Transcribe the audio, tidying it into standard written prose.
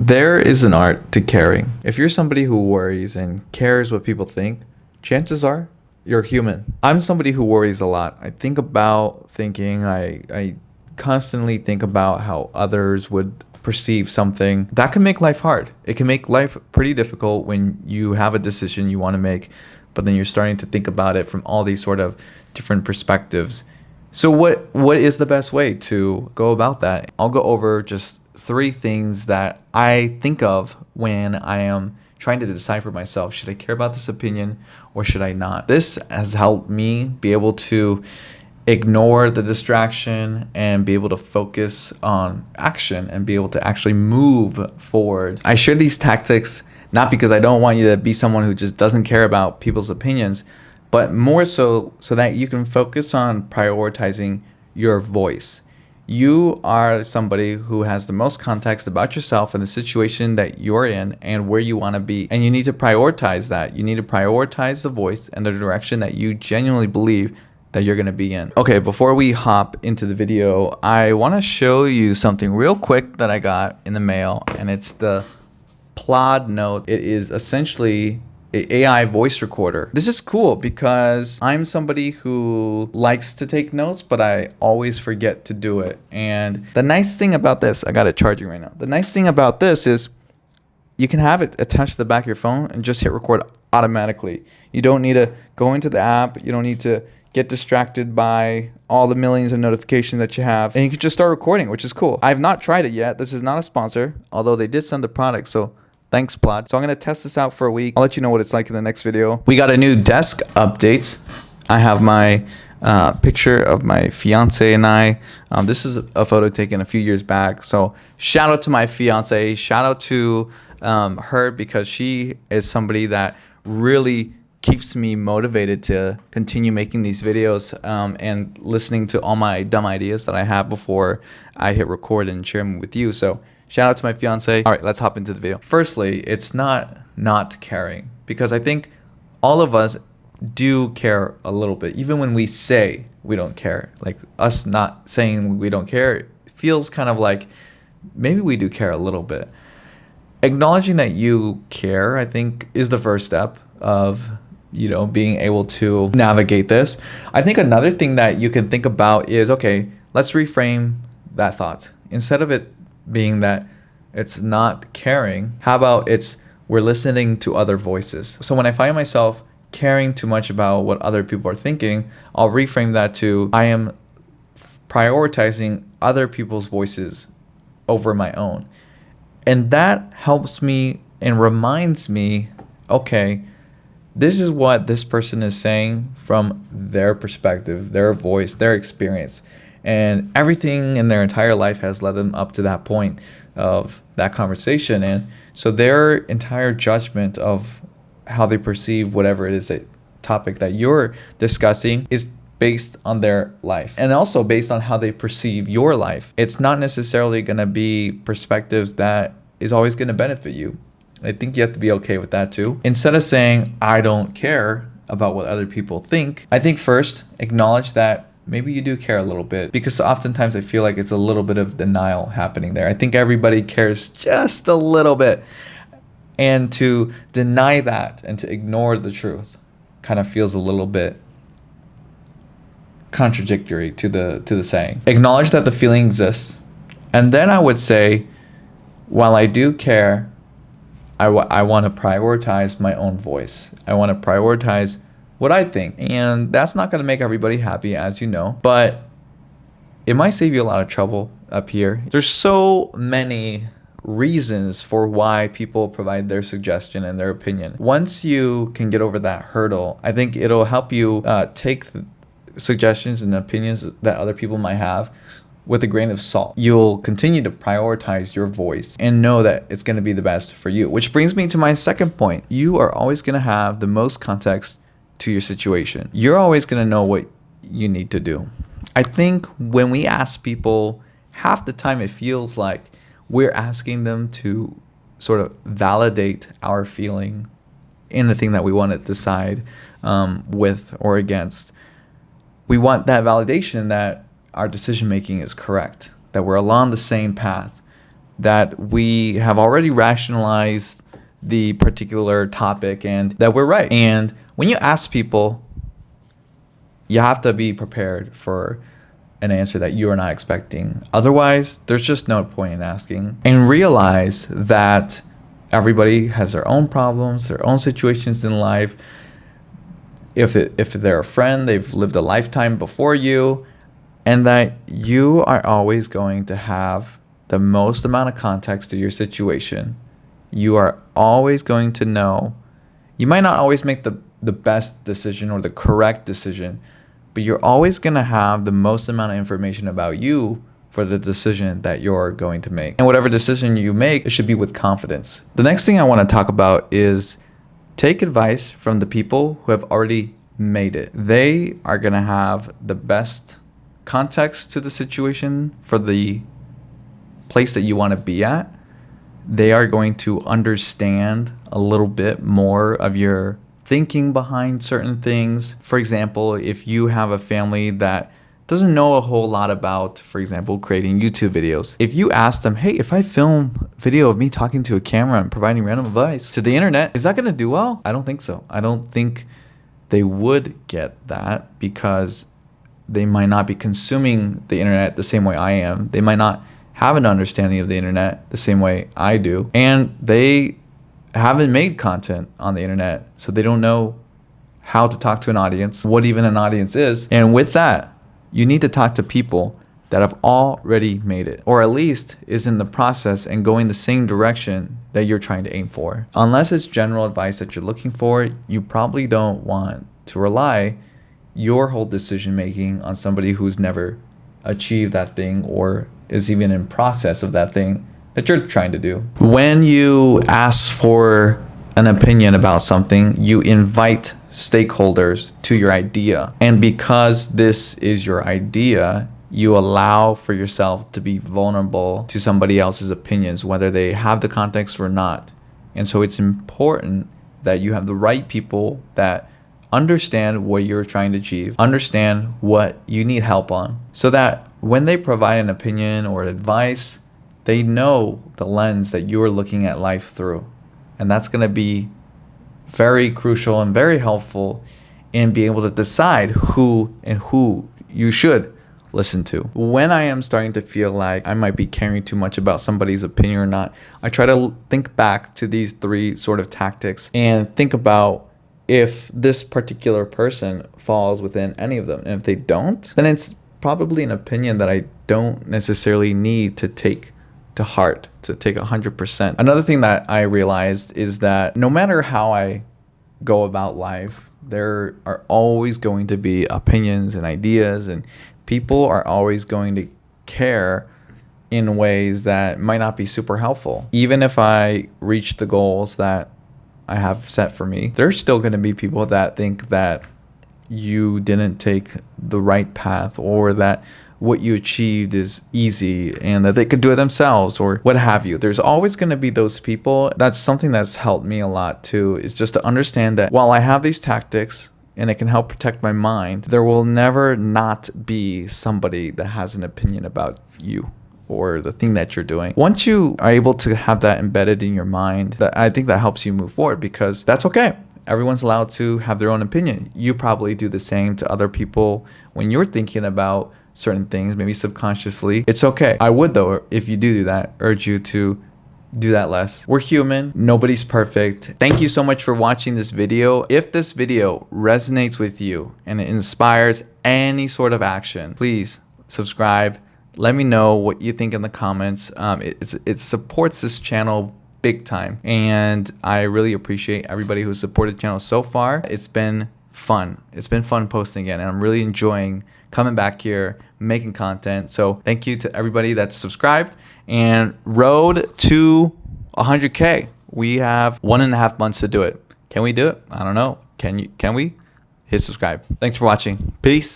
There is an art to caring. If you're somebody who worries and cares what people think, chances are you're human. I'm somebody who worries a lot. I think about thinking, I constantly think about how others would perceive something. That can make life hard. It can make life pretty difficult when you have a decision you want to make, but then you're starting to think about it from all these sort of different perspectives. So what is the best way to go about that? I'll go over just 3 things that I think of when I am trying to decide for myself, should I care about this opinion or should I not? This has helped me be able to ignore the distraction and be able to focus on action and be able to actually move forward. I share these tactics not because I don't want you to be someone who just doesn't care about people's opinions, but more so that you can focus on prioritizing your voice. You are somebody who has the most context about yourself and the situation that you're in and where you want to be. And you need to prioritize that. You need to prioritize the voice and the direction that you genuinely believe that you're going to be in. Okay, before we hop into the video, I want to show you something real quick that I got in the mail, and it's the Plod Note. It is essentially an AI voice recorder. This is cool because I'm somebody who likes to take notes, but I always forget to do it. And the nice thing about this, I got it charging right now. The nice thing about this is you can have it attached to the back of your phone and just hit record automatically. You don't need to go into the app. You don't need to get distracted by all the millions of notifications that you have. And you can just start recording, which is cool. I've not tried it yet. This is not a sponsor, although they did send the product. So thanks, Plod. So I'm going to test this out for a week. I'll let you know what it's like in the next video. We got a new desk update. I have my picture of my fiance and I. This is a photo taken a few years back. So shout out to my fiance. Shout out to her because she is somebody that really keeps me motivated to continue making these videos and listening to all my dumb ideas that I have before I hit record and share them with you. So shout out to my fiance. All right, let's hop into the video. Firstly, it's not caring, because I think all of us do care a little bit. Even when we say we don't care, like us not saying we don't care, it feels kind of like maybe we do care a little bit. Acknowledging that you care, I think, is the first step of being able to navigate this. I think another thing that you can think about is, okay, let's reframe that thought. Instead of it being that it's not caring, how about it's we're listening to other voices. So when I find myself caring too much about what other people are thinking, I'll reframe that to I am prioritizing other people's voices over my own. And that helps me and reminds me, okay, this is what this person is saying from their perspective, their voice, their experience. And everything in their entire life has led them up to that point of that conversation. And so their entire judgment of how they perceive whatever it is, a topic that you're discussing, is based on their life and also based on how they perceive your life. It's not necessarily going to be perspectives that is always going to benefit you. I think you have to be okay with that too. Instead of saying, I don't care about what other people think, I think first acknowledge that maybe you do care a little bit, because oftentimes I feel like it's a little bit of denial happening there. I think everybody cares just a little bit. And to deny that and to ignore the truth kind of feels a little bit contradictory to the saying. Acknowledge that the feeling exists. And then I would say, while I do care, I want to prioritize my own voice. I want to prioritize what I think. And that's not going to make everybody happy, as you know, but it might save you a lot of trouble up here. There's so many reasons for why people provide their suggestion and their opinion. Once you can get over that hurdle, I think it'll help you take suggestions and opinions that other people might have with a grain of salt. You'll continue to prioritize your voice and know that it's going to be the best for you. Which brings me to my second point. You are always going to have the most context to your situation. You're always going to know what you need to do. I think when we ask people, half the time it feels like we're asking them to sort of validate our feeling in the thing that we want to decide with or against. We want that validation that our decision making is correct, that we're along the same path. that we have already rationalized the particular topic and that we're right. And when you ask people, you have to be prepared for an answer that you are not expecting. Otherwise, there's just no point in asking. And realize that everybody has their own problems, their own situations in life. If they're a friend, they've lived a lifetime before you, and that you are always going to have the most amount of context to your situation. You are always going to know. You might not always make the best decision or the correct decision, but you're always going to have the most amount of information about you for the decision that you're going to make. And whatever decision you make, it should be with confidence. The next thing I want to talk about is take advice from the people who have already made it. They are going to have the best context to the situation for the place that you want to be at. They are going to understand a little bit more of your thinking behind certain things. For example, if you have a family that doesn't know a whole lot about, for example, creating YouTube videos, if you ask them, hey, if I film video of me talking to a camera and providing random advice to the internet, is that going to do well? I don't think so. I don't think they would get that because they might not be consuming the internet the same way I am. They might not have an understanding of the internet the same way I do. And they haven't made content on the internet, so they don't know how to talk to an audience, what even an audience is. And with that, you need to talk to people that have already made it, or at least is in the process and going the same direction that you're trying to aim for. Unless it's general advice that you're looking for, you probably don't want to rely your whole decision making on somebody who's never achieved that thing or is even in process of that thing that you're trying to do. When you ask for an opinion about something, you invite stakeholders to your idea. And because this is your idea, you allow for yourself to be vulnerable to somebody else's opinions, whether they have the context or not. And so it's important that you have the right people that understand what you're trying to achieve, understand what you need help on, so that when they provide an opinion or advice, they know the lens that you're looking at life through. And that's going to be very crucial and very helpful in being able to decide who you should listen to. When I am starting to feel like I might be caring too much about somebody's opinion or not, I try to think back to these three sort of tactics and think about if this particular person falls within any of them. And if they don't, then it's probably an opinion that I don't necessarily need to take to heart, to take 100%. Another thing that I realized is that no matter how I go about life, there are always going to be opinions and ideas, and people are always going to care in ways that might not be super helpful. Even if I reach the goals that I have set for me, there's still going to be people that think that you didn't take the right path, or that what you achieved is easy and that they could do it themselves, or what have you. There's always going to be those people. That's something that's helped me a lot too, is just to understand that while I have these tactics and it can help protect my mind, there will never not be somebody that has an opinion about you or the thing that you're doing. Once you are able to have that embedded in your mind, I think that helps you move forward, because that's okay. Everyone's allowed to have their own opinion. You probably do the same to other people when you're thinking about certain things, maybe subconsciously. It's okay. I would, though, if you do that, urge you to do that less. We're human. Nobody's perfect. Thank you so much for watching this video. If this video resonates with you and it inspires any sort of action, please subscribe. Let me know what you think in the comments. It supports this channel big time, and I really appreciate everybody who supported the channel so far. It's been fun. It's been fun posting again, and I'm really enjoying coming back here, making content. So thank you to everybody that's subscribed. And road to 100K. We have 1.5 months to do it. Can we do it? I don't know. Can we? Hit subscribe. Thanks for watching. Peace.